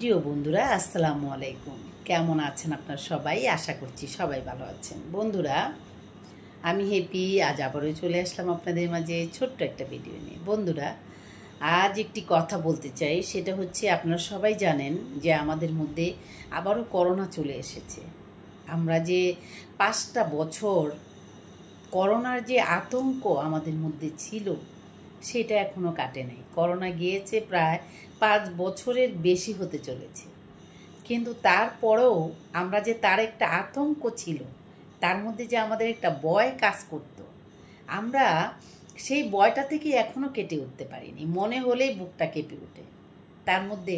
প্রিয় বন্ধুরা, আসসালামু আলাইকুম। কেমন আছেন আপনারা সবাই? আশা করছি সবাই ভালো আছেন। বন্ধুরা, আমি হ্যাপি। আজ আবারও চলে আসলাম আপনাদের মাঝে ছোট্ট একটা ভিডিও নিয়ে। বন্ধুরা, আজ একটি কথা বলতে চাই, সেটা হচ্ছে আপনারা সবাই জানেন যে আমাদের মধ্যে আবারও করোনা চলে এসেছে। আমরা যে 5টা বছর করোনার যে আতঙ্ক আমাদের মধ্যে ছিল সেটা এখনও কাটে নাই। করোনা গিয়েছে প্রায় 5 বছরের বেশি হতে চলেছে, কিন্তু তারপরেও আমরা যে তার একটা আতঙ্ক ছিল, তার মধ্যে যে আমাদের একটা ভয় কাজ করত, আমরা সেই ভয়টা থেকে এখনও কেটে উঠতে পারিনি। মনে হলেই বুকটা কেঁপে ওঠে। তার মধ্যে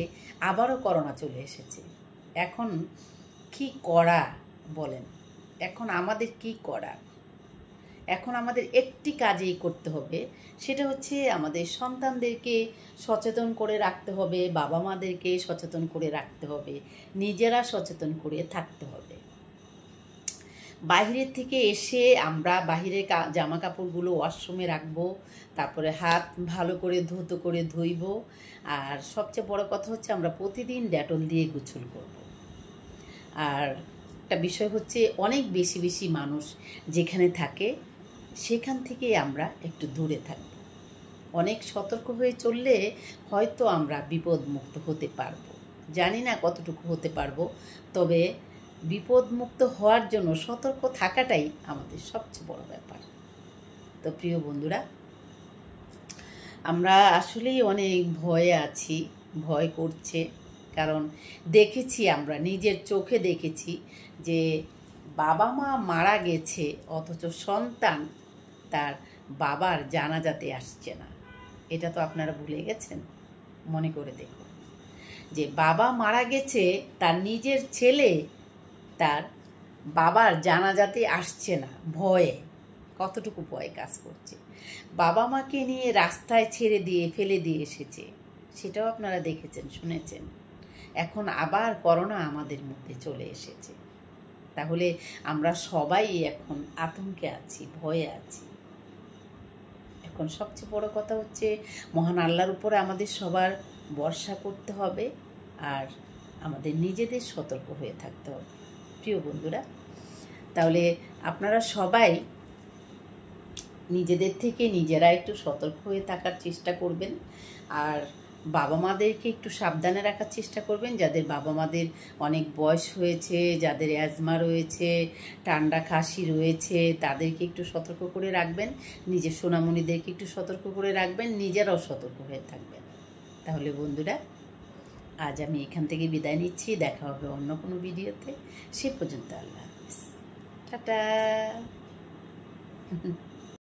আবারও করোনা চলে এসেছে। এখন কি করা বলেন? এখন আমাদের কি করা? এখন আমাদের একটি কাজই করতে হবে, সেটা হচ্ছে আমাদের সন্তানদেরকে সচেতন করে রাখতে হবে, বাবা মাদেরকে সচেতন করে রাখতে হবে, নিজেরা সচেতন করে থাকতে হবে। বাইরের থেকে এসে আমরা বাহিরের জামা কাপড়গুলো ওয়াশরুমে রাখবো, তারপরে হাত ভালো করে ধুতো করে ধুইব, আর সবচেয়ে বড় কথা হচ্ছে আমরা প্রতিদিন ডেটল দিয়ে গোসল করব। আর একটা বিষয় হচ্ছে, অনেক বেশি বেশি মানুষ যেখানে থাকে সেখান থেকে আমরা একটু দূরে থাকব। অনেক সতর্ক হয়ে চললে হয়তো আমরা বিপদমুক্ত হতে পারবো। জানি না কতটুকু হতে পারবো, তবে বিপদমুক্ত হওয়ার জন্য সতর্ক থাকাটাই আমাদের সবচেয়ে বড় ব্যাপার। তো প্রিয় বন্ধুরা, আমরা আসলেই অনেক ভয়ে আছি, ভয় করছে। কারণ দেখেছি, আমরা নিজের চোখে দেখেছি যে বাবা মা মারা গেছে, অথচ সন্তান তার বাবার জানাজাতে আসছে না। এটা তো আপনারা ভুলে গেছেন। মনে করে দেখুন যে বাবা মারা গেছে, তার নিজের ছেলে তার বাবার জানাজাতে আসছে না। ভয়ে, কতটুকু ভয় কাজ করছে। বাবা মাকে নিয়ে রাস্তায় ছেড়ে দিয়ে ফেলে দিয়ে এসেছে, সেটাও আপনারা দেখেছেন, শুনেছেন। এখন আবার করোনা আমাদের মধ্যে চলে এসেছে। তাহলে আমরা সবাই এখন আতঙ্কে আছি, ভয়ে আছি। এখন সবচেয়ে বড় কথা হচ্ছে, মহান আল্লাহর উপরে আমাদের সবার ভরসা করতে হবে, আর আমাদের নিজেদের সতর্ক হয়ে থাকতে হবে। প্রিয় বন্ধুরা, তাহলে আপনারা সবাই নিজেদের থেকে নিজেরা একটু সতর্ক হয়ে থাকার চেষ্টা করবেন, আর বাবা মাদেরকে একটু সাবধানে রাখার চেষ্টা করবেন। যাদের বাবা মাদের অনেক বয়স হয়েছে, যাদের অ্যাজমা রয়েছে, ঠান্ডা কাশি রয়েছে, তাদেরকে একটু সতর্ক করে রাখবেন। নিজের সোনামণিদেরকে একটু সতর্ক করে রাখবেন, নিজেরাও সতর্ক হয়ে থাকবেন। তাহলে বন্ধুরা, আজ আমি এখান থেকে বিদায় নিচ্ছি। দেখা হবে অন্য কোনো ভিডিওতে। সে পর্যন্ত আল্লাহ হাফেজ, টাটা।